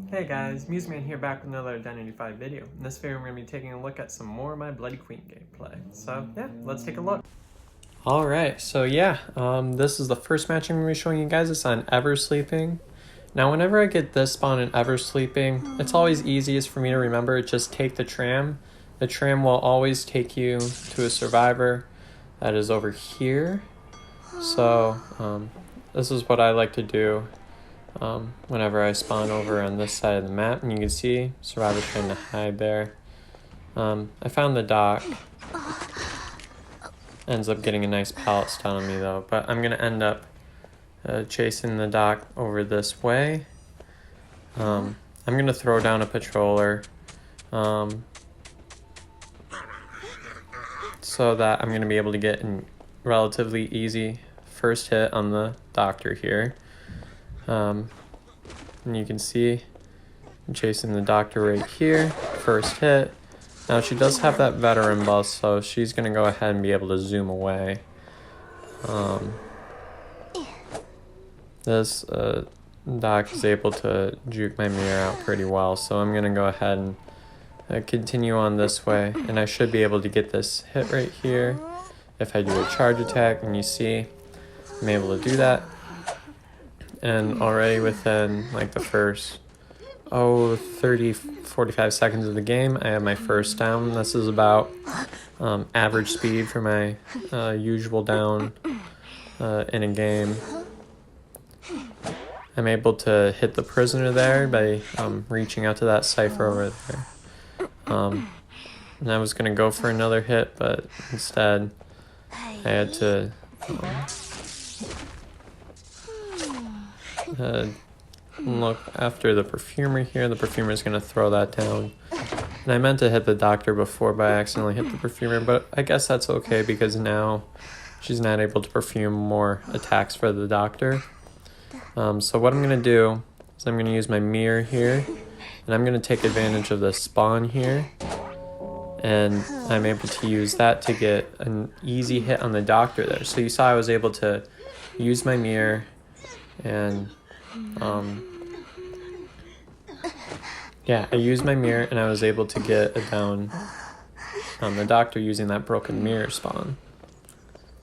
Hey guys, Museman here back with another Identity 5 video. In this video, I'm going to be taking a look at some more of my Bloody Queen gameplay. So yeah, let's take a look. Alright, so yeah, this is the first match I'm going to be showing you guys. It's on Eversleeping. Now whenever I get this spawn in Eversleeping, it's always easiest for me to remember. Just take the tram. The tram will always take you to a survivor that is over here. So this is what I like to do whenever I spawn over on this side of the map, and you can see survivors trying to hide there. I found the dock. Ends up getting a nice pallet stun on me though, but I'm gonna end up chasing the dock over this way. I'm gonna throw down a patroller so that I'm gonna be able to get a relatively easy first hit on the doctor here. And you can see I'm chasing the doctor right here, first hit. Now she does have that veteran buff, so she's going to go ahead and be able to zoom away. This doc is able to juke my mirror out pretty well, so I'm going to go ahead and continue on this way. And I should be able to get this hit right here if I do a charge attack, and you see I'm able to do that. And already within like the first 30-45 seconds of the game, I have my first down. This is about average speed for my usual down in a game. I'm able to hit the prisoner there by reaching out to that cipher over there. And I was going to go for another hit, but instead I had to look after the perfumer here. The perfumer is going to throw that down. And I meant to hit the doctor before, but I accidentally hit the perfumer. But I guess that's okay because now she's not able to perfume more attacks for the doctor. So what I'm going to do is I'm going to use my mirror here. And I'm going to take advantage of the spawn here. And I'm able to use that to get an easy hit on the doctor there. So you saw I was able to use my mirror and I used my mirror and I was able to get a down on the doctor using that broken mirror spawn.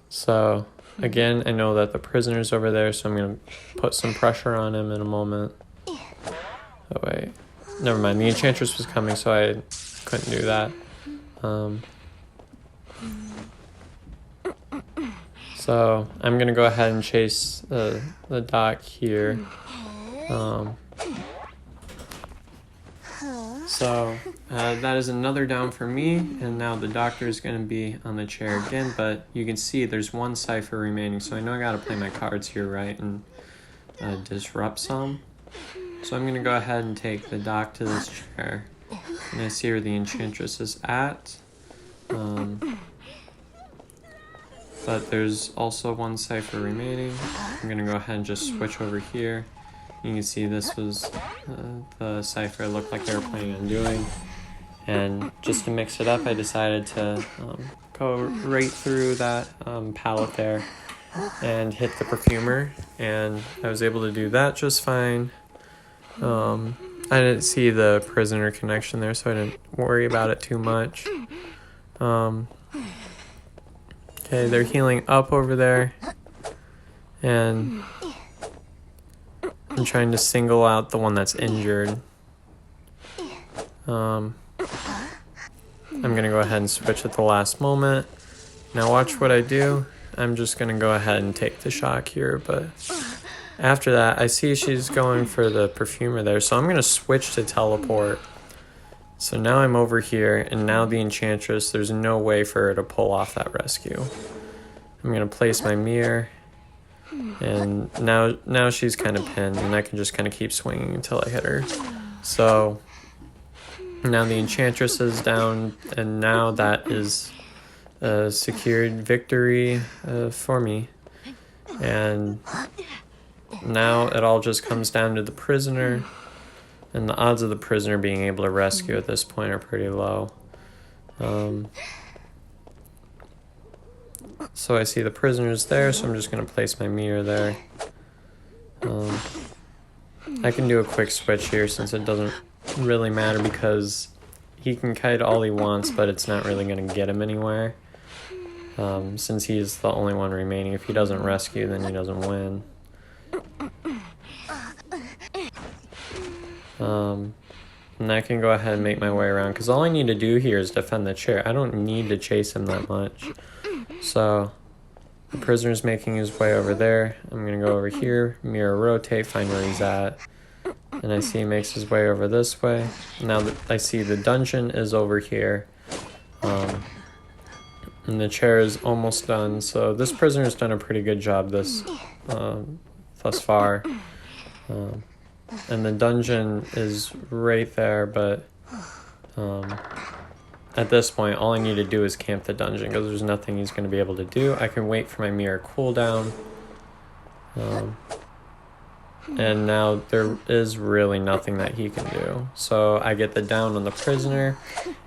So again, I know that the prisoner's over there, so I'm going to put some pressure on him in a moment. Oh wait, never mind, the enchantress was coming, so I couldn't do that. So I'm going to go ahead and chase the dock here. So that is another down for me, and now the doctor is going to be on the chair again, but you can see there's one cipher remaining, so I know I got to play my cards here right and disrupt some. So I'm going to go ahead and take the dock to this chair, and I see where the enchantress is at. But there's also one cipher remaining. I'm going to go ahead and just switch over here. You can see this was the cipher it looked like they were planning on doing. And just to mix it up, I decided to go right through that pallet there and hit the perfumer. And I was able to do that just fine. I didn't see the prisoner connection there, so I didn't worry about it too much. Okay, they're healing up over there, and I'm trying to single out the one that's injured. I'm going to go ahead and switch at the last moment. Now watch what I do. I'm just going to go ahead and take the shock here, but after that, I see she's going for the perfumer there, so I'm going to switch to teleport. So now I'm over here, and now the enchantress, there's no way for her to pull off that rescue. I'm going to place my mirror, and now she's kind of pinned, and I can just kind of keep swinging until I hit her. So now the enchantress is down, and now that is a secured victory for me. And now it all just comes down to the prisoner. And the odds of the prisoner being able to rescue at this point are pretty low. So I see the prisoner's there, so I'm just going to place my mirror there. I can do a quick switch here since it doesn't really matter because he can kite all he wants, but it's not really going to get him anywhere. Since he's the only one remaining. If he doesn't rescue, then he doesn't win. And I can go ahead and make my way around because all I need to do here is defend the chair. I don't need to chase him that much. So the prisoner's making his way over there. I'm going to go over here, mirror rotate, find where he's at. And I see he makes his way over this way. Now that I see the dungeon is over here. And the chair is almost done. So this prisoner's done a pretty good job thus far. And the dungeon is right there, but at this point, all I need to do is camp the dungeon because there's nothing he's going to be able to do. I can wait for my mirror cooldown. And now there is really nothing that he can do. So I get the down on the prisoner,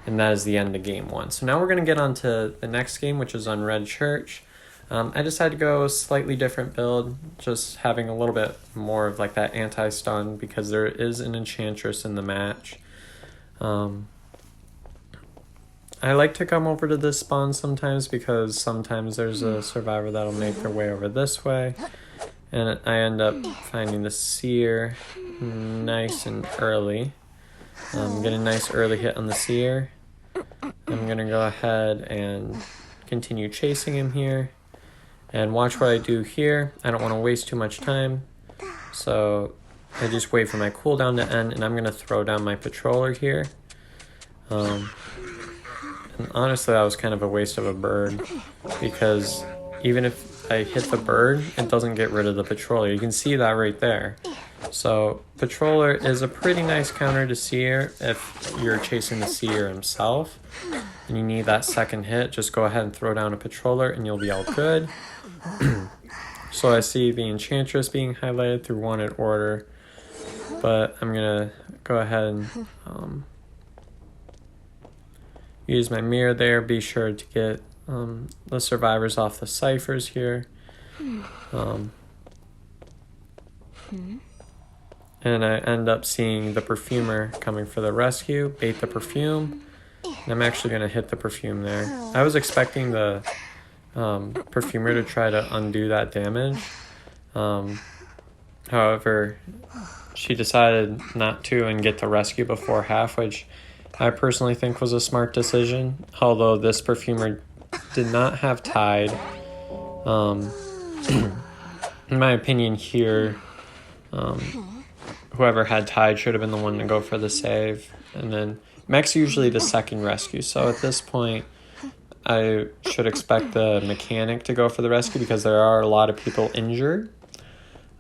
and that is the end of game 1. So now we're going to get on to the next game, which is on Red Church. I decided to go a slightly different build, just having a little bit more of like that anti-stun because there is an enchantress in the match. I like to come over to this spawn sometimes because sometimes there's a survivor that'll make their way over this way. And I end up finding the seer nice and early. Get a nice early hit on the seer. I'm going to go ahead and continue chasing him here. And watch what I do here. I don't want to waste too much time. So I just wait for my cooldown to end, and I'm going to throw down my patroller here. And honestly, that was kind of a waste of a bird, because even if I hit the bird, it doesn't get rid of the patroller. You can see that right there. So patroller is a pretty nice counter to seer if you're chasing the seer himself and you need that second hit. Just go ahead and throw down a patroller and you'll be all good. So I see the enchantress being highlighted through wanted order, but I'm gonna go ahead and use my mirror there. Be sure to get the survivors off the ciphers here. And I end up seeing the perfumer coming for the rescue. Bait the perfume. And I'm actually going to hit the perfume there. I was expecting the perfumer to try to undo that damage. However, she decided not to and get the rescue before half, which I personally think was a smart decision. Although this perfumer did not have Tide. In my opinion here, whoever had Tide should have been the one to go for the save. And then Mech's usually the second rescue. So at this point, I should expect the mechanic to go for the rescue because there are a lot of people injured.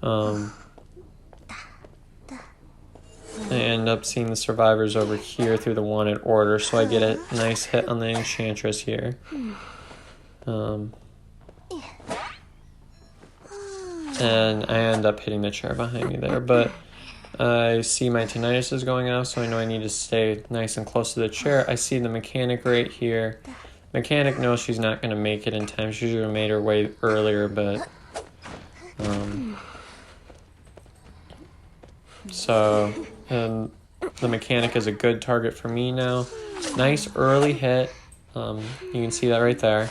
I end up seeing the survivors over here through the wanted order. So I get a nice hit on the enchantress here. And I end up hitting the chair behind me there. But I see my tinnitus is going off, so I know I need to stay nice and close to the chair. I see the mechanic right here. Mechanic knows she's not going to make it in time. She should have made her way earlier, but and the mechanic is a good target for me now. Nice early hit. You can see that right there.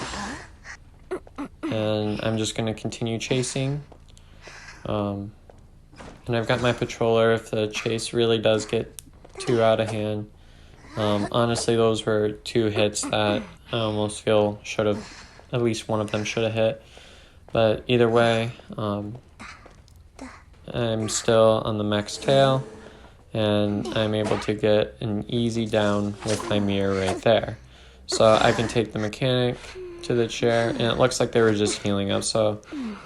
And I'm just going to continue chasing. And I've got my patroller if the chase really does get too out of hand. Honestly, those were 2 hits that I almost feel should have, at least one of them should have hit. But either way, I'm still on the mech's tail, and I'm able to get an easy down with my mirror right there. So I can take the mechanic to the chair, and it looks like they were just healing up, so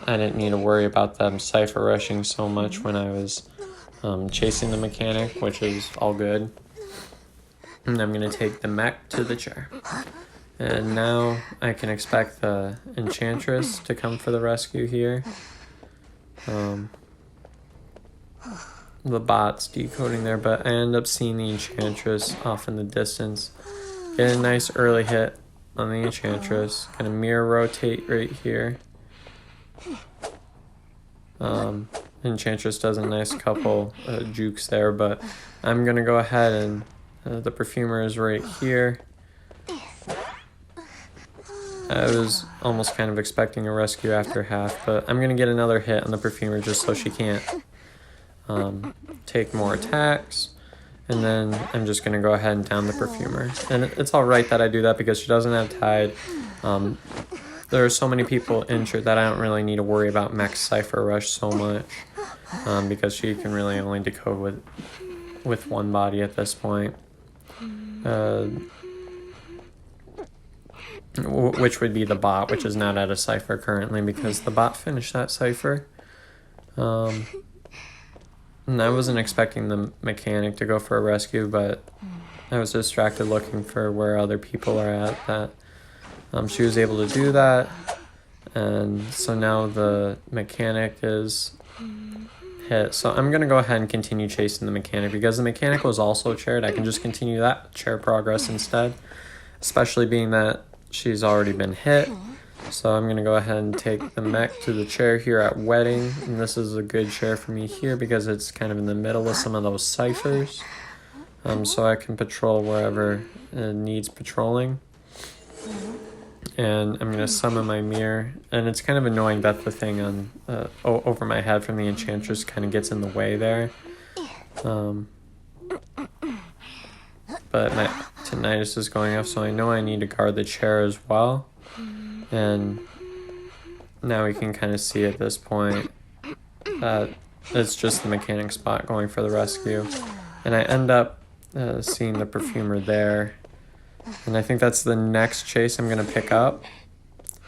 I didn't need to worry about them cipher rushing so much when I was chasing the mechanic, which is all good. And I'm going to take the mech to the chair. And now I can expect the enchantress to come for the rescue here. The bot's decoding there, but I end up seeing the enchantress off in the distance. Get a nice early hit on the enchantress. Gonna mirror rotate right here. Enchantress does a nice couple jukes there, but I'm gonna go ahead and the perfumer is right here. I was almost kind of expecting a rescue after half, but I'm gonna get another hit on the perfumer just so she can't take more attacks. And then I'm just gonna go ahead and down the perfumer. And it's all right that I do that because she doesn't have Tide. There are so many people injured that I don't really need to worry about Mech Cypher Rush so much, because she can really only decode with one body at this point. Which would be the bot, which is not at a cipher currently because the bot finished that cipher. And I wasn't expecting the mechanic to go for a rescue, but I was distracted looking for where other people are at. That she was able to do that, and so now the mechanic is hit. So I'm gonna go ahead and continue chasing the mechanic because the mechanic was also chaired. I can just continue that chair progress instead, especially being that she's already been hit. So I'm gonna go ahead and take the mech to the chair here at Wedding, and this is a good chair for me here because it's kind of in the middle of some of those ciphers, so I can patrol wherever it needs patrolling. And I'm gonna summon my mirror, and it's kind of annoying that the thing on over my head from the Enchantress kind of gets in the way there. But my tinnitus is going off, so I know I need to guard the chair as well. And now we can kind of see at this point that it's just the mechanic spot going for the rescue. And I end up seeing the perfumer there. And I think that's the next chase I'm going to pick up.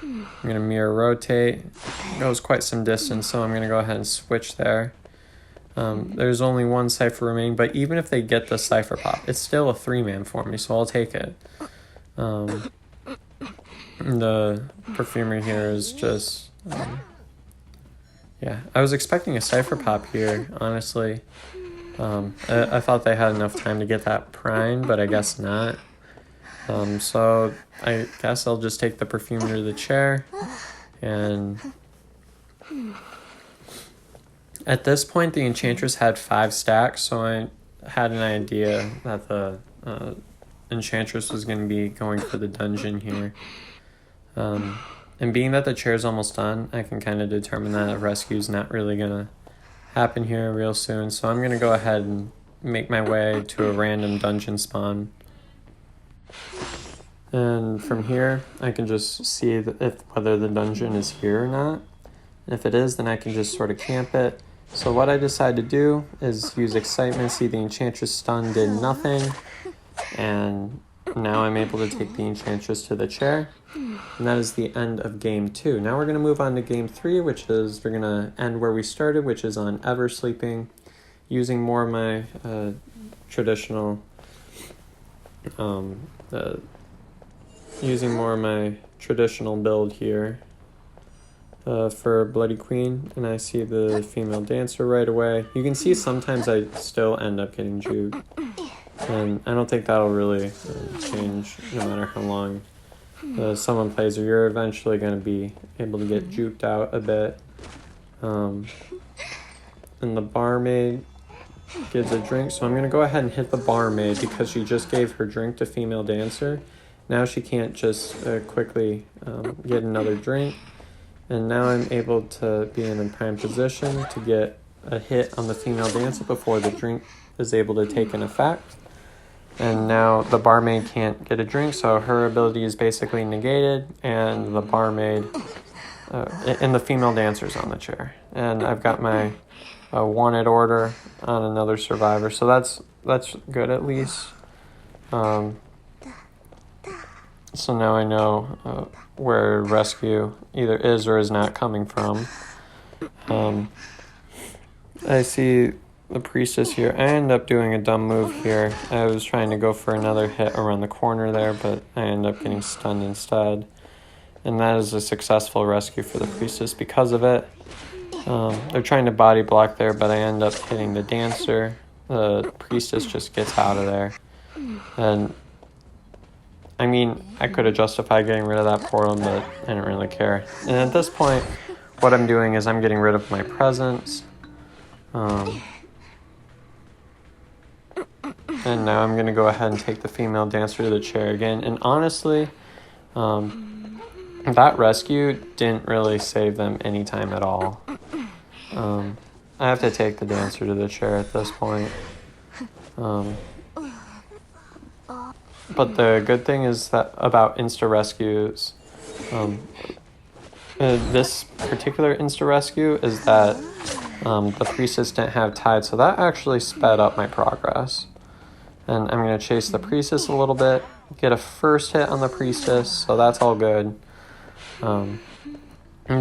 I'm going to mirror rotate. It goes quite some distance, so I'm going to go ahead and switch there. There's only one cipher remaining, but even if they get the cipher pop, it's still a 3-man for me, so I'll take it. The perfumer here is just... yeah, I was expecting a cipher pop here, honestly. I thought they had enough time to get that primed, but I guess not. So I guess I'll just take the perfumer to the chair, and at this point the Enchantress had 5 stacks, so I had an idea that the Enchantress was going to be going for the dungeon here. And being that the chair's almost done, I can kind of determine that a rescue's not really going to happen here real soon, so I'm going to go ahead and make my way to a random dungeon spawn. And from here, I can just see whether the dungeon is here or not. If it is, then I can just sort of camp it. So what I decide to do is use Excitement, see the Enchantress stun did nothing, and now I'm able to take the Enchantress to the chair. And that is the end of game 2. Now we're going to move on to game 3, which is, we're going to end where we started, which is on Eversleeping, using more of my traditional build here for Bloody Queen, and I see the female dancer right away. You can see sometimes I still end up getting juked, and I don't think that'll really change no matter how long someone plays, or you're eventually going to be able to get juked out a bit. And the barmaid gives a drink, so I'm going to go ahead and hit the barmaid because she just gave her drink to female dancer. Now she can't just quickly get another drink, and now I'm able to be in a prime position to get a hit on the female dancer before the drink is able to take an effect. And now the barmaid can't get a drink, so her ability is basically negated, and the barmaid and the female dancer's on the chair. And I've got my wanted order on another survivor, so that's good at least. So now I know where rescue either is or is not coming from. I see the priestess here. I end up doing a dumb move here. I was trying to go for another hit around the corner there, but I end up getting stunned instead. And that is a successful rescue for the priestess because of it. They're trying to body block there, but I end up hitting the dancer. The priestess just gets out of there. And I mean, I could have justified getting rid of that portal, but I didn't really care. And at this point, what I'm doing is I'm getting rid of my presence. And now I'm going to go ahead and take the female dancer to the chair again. And honestly, that rescue didn't really save them any time at all. I have to take the dancer to the chair at this point. But the good thing is that about insta-rescues, this particular insta-rescue is that the priestess didn't have tide, so that actually sped up my progress. And I'm going to chase the priestess a little bit, get a first hit on the priestess, so that's all good. And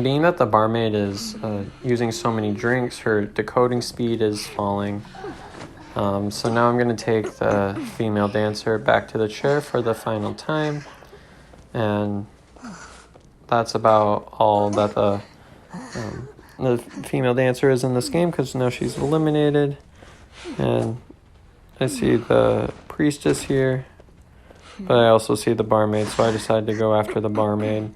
being that the barmaid is using so many drinks, her decoding speed is falling. So now I'm going to take the female dancer back to the chair for the final time. And that's about all that the female dancer is in this game, because now she's eliminated. And I see the priestess here, but I also see the barmaid, so I decided to go after the barmaid.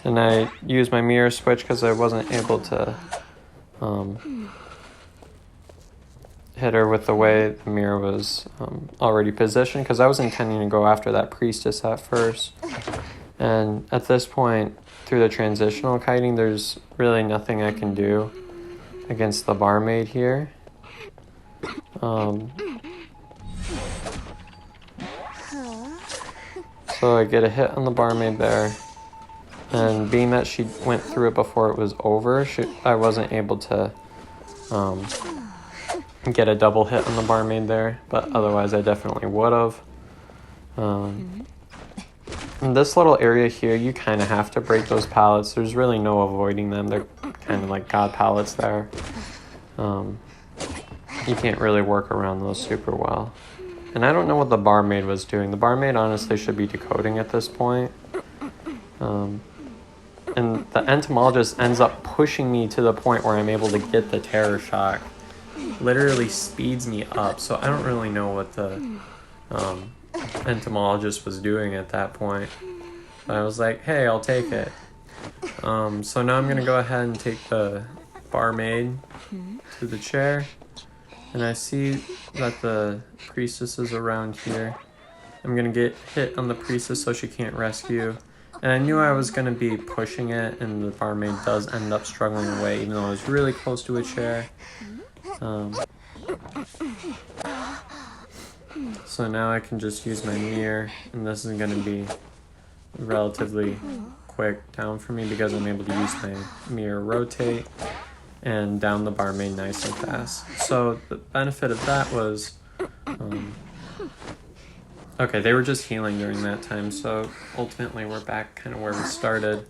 And I used my mirror switch because I wasn't able to hit her with the way the mirror was already positioned, because I was intending to go after that priestess at first. And at this point, through the transitional kiting, there's really nothing I can do against the barmaid here. So I get a hit on the barmaid there. And being that she went through it before it was over, I wasn't able to get a double hit on the barmaid there, but otherwise I definitely would have. In this little area here, you kind of have to break those pallets. There's really no avoiding them. They're kind of like God pallets there. You can't really work around those super well. And I don't know what the barmaid was doing. The barmaid honestly should be decoding at this point. And the entomologist ends up pushing me to the point where I'm able to get the terror shock. Literally speeds me up, so I don't really know what the entomologist was doing at that point. But I was like, hey, I'll take it. So now I'm going to go ahead and take the barmaid to the chair. And I see that the priestess is around here. I'm going to get hit on the priestess so she can't rescue. And I knew I was going to be pushing it, and the barmaid does end up struggling away, even though I was really close to a chair. So now I can just use my mirror, and this is going to be relatively quick down for me because I'm able to use my mirror rotate and down the barmaid nice and fast. So the benefit of that was, okay, they were just healing during that time, so ultimately we're back kind of where we started.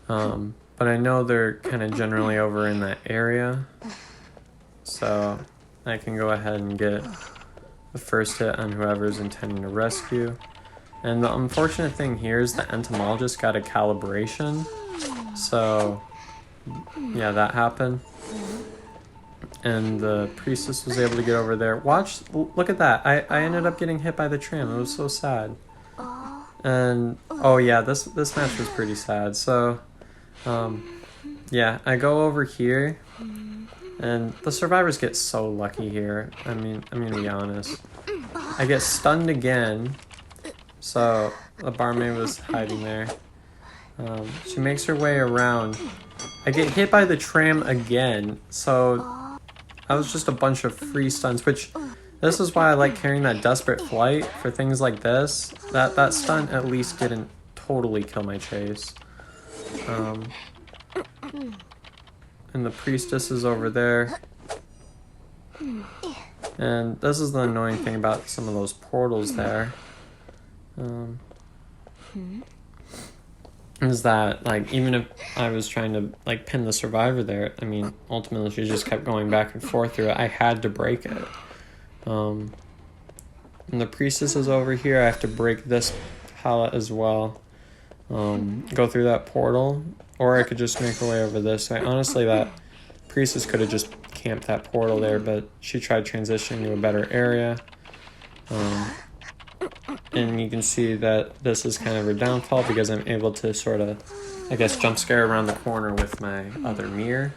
But I know they're kind of generally over in that area, so I can go ahead and get the first hit on whoever's intending to rescue. And the unfortunate thing here is the entomologist got a calibration, so yeah, that happened. And the priestess was able to get over there. Look at that. I ended up getting hit by the tram. It was so sad. And oh yeah, this match was pretty sad. So yeah, I go over here, and the survivors get so lucky here. I mean, I'm gonna be honest. I get stunned again. So the barmaid was hiding there. She makes her way around. I get hit by the tram again, so that was just a bunch of free stuns, which this is why I like carrying that desperate flight for things like this. That stun at least didn't totally kill my chase. And the priestess is over there. And this is the annoying thing about some of those portals there. Is that, like, even if I was trying to, like, pin the survivor there, I mean, ultimately she just kept going back and forth through it. I had to break it. And the priestess is over here. I have to break this pallet as well. Go through that portal, or I could just make her way over this way. Honestly, that priestess could have just camped that portal there, but she tried transitioning to a better area. And you can see that this is kind of her downfall because I'm able to sort of, I guess, jump scare around the corner with my other mirror.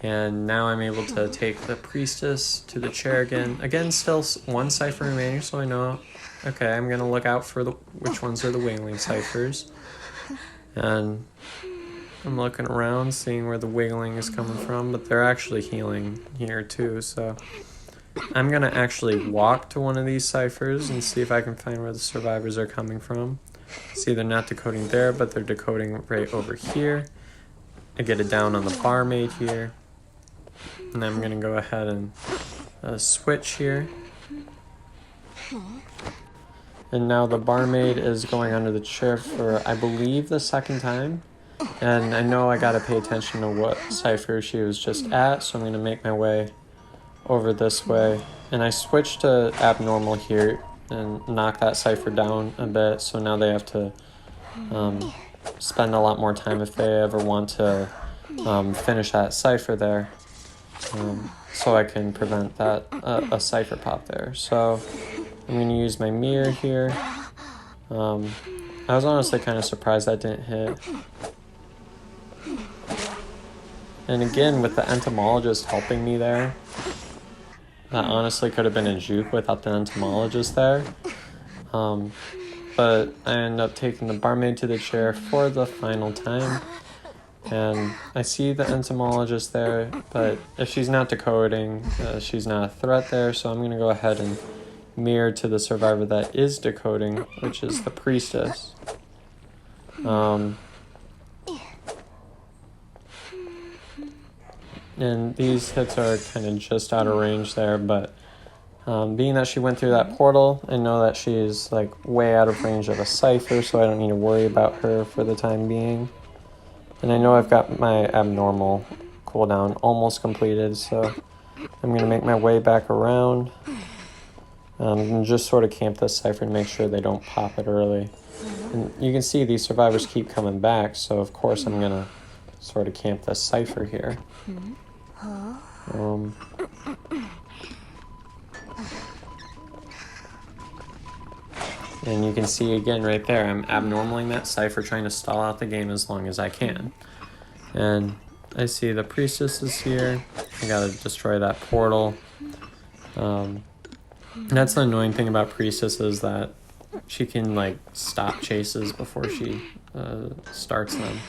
And now I'm able to take the priestess to the chair again. Again, still one cipher remaining, so I know, okay, I'm gonna look out for which ones are the wailing ciphers. And I'm looking around, seeing where the wailing is coming from, but they're actually healing here too, so I'm gonna actually walk to one of these ciphers and see if I can find where the survivors are coming from. See, they're not decoding there, but they're decoding right over here. I get it down on the barmaid here. And I'm gonna go ahead and switch here. And now the barmaid is going under the chair for, I believe, the second time. And I know I gotta pay attention to what cipher she was just at, so I'm gonna make my way over this way. And I switched to abnormal here and knock that cipher down a bit, so now they have to spend a lot more time if they ever want to finish that cipher there. So I can prevent that a cipher pop there. So I'm going to use my mirror here. I was honestly kind of surprised that didn't hit. And again, with the entomologist helping me there, that honestly could have been a juke without the entomologist there. But I end up taking the barmaid to the chair for the final time. And I see the entomologist there, but if she's not decoding, she's not a threat there, so I'm going to go ahead and mirror to the survivor that is decoding, which is the priestess. And these hits are kind of just out of range there, but being that she went through that portal, I know that she's like way out of range of a cipher, so I don't need to worry about her for the time being. And I know I've got my abnormal cooldown almost completed, so I'm going to make my way back around and just sort of camp this cipher and make sure they don't pop it early. And you can see these survivors keep coming back, so of course I'm going to sort of camp this cipher here. And you can see again right there, I'm abnormaling that cipher, trying to stall out the game as long as I can. And I see the priestess is here. I gotta destroy that portal. That's the annoying thing about priestess, is that she can like stop chases before she starts them.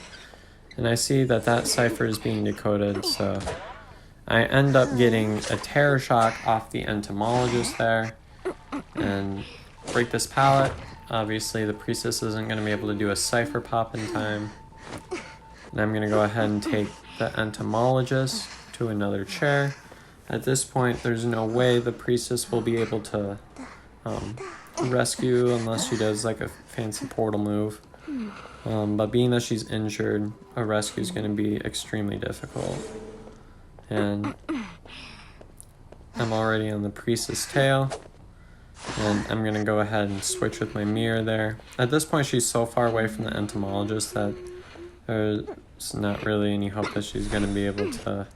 And I see that that cipher is being decoded, so I end up getting a terror shock off the entomologist there and break this pallet. Obviously the priestess isn't going to be able to do a cipher pop in time. And I'm going to go ahead and take the entomologist to another chair. At this point, there's no way the priestess will be able to rescue unless she does like a fancy portal move. But being that she's injured, a rescue is going to be extremely difficult. And I'm already on the priestess tail. And I'm going to go ahead and switch with my mirror there. At this point, she's so far away from the entomologist that there's not really any hope that she's going to be able to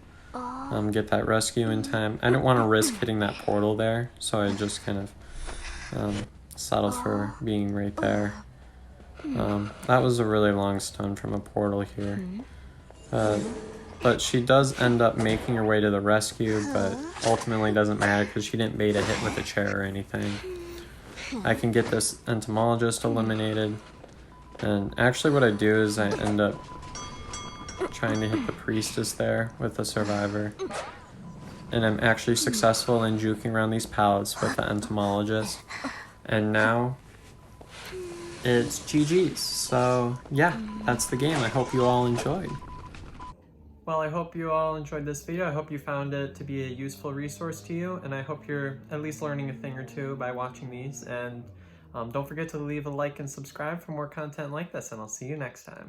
get that rescue in time. I don't want to risk hitting that portal there, so I just kind of settled for being right there. That was a really long stun from a portal here. But she does end up making her way to the rescue, but ultimately doesn't matter because she didn't bait a hit with a chair or anything. I can get this entomologist eliminated. And actually what I do is I end up trying to hit the priestess there with the survivor. And I'm actually successful in juking around these pallets with the entomologist. And now it's GG's. So yeah, that's the game. I hope you all enjoyed. Well, I hope you all enjoyed this video. I hope you found it to be a useful resource to you, and I hope you're at least learning a thing or two by watching these. And don't forget to leave a like and subscribe for more content like this, and I'll see you next time.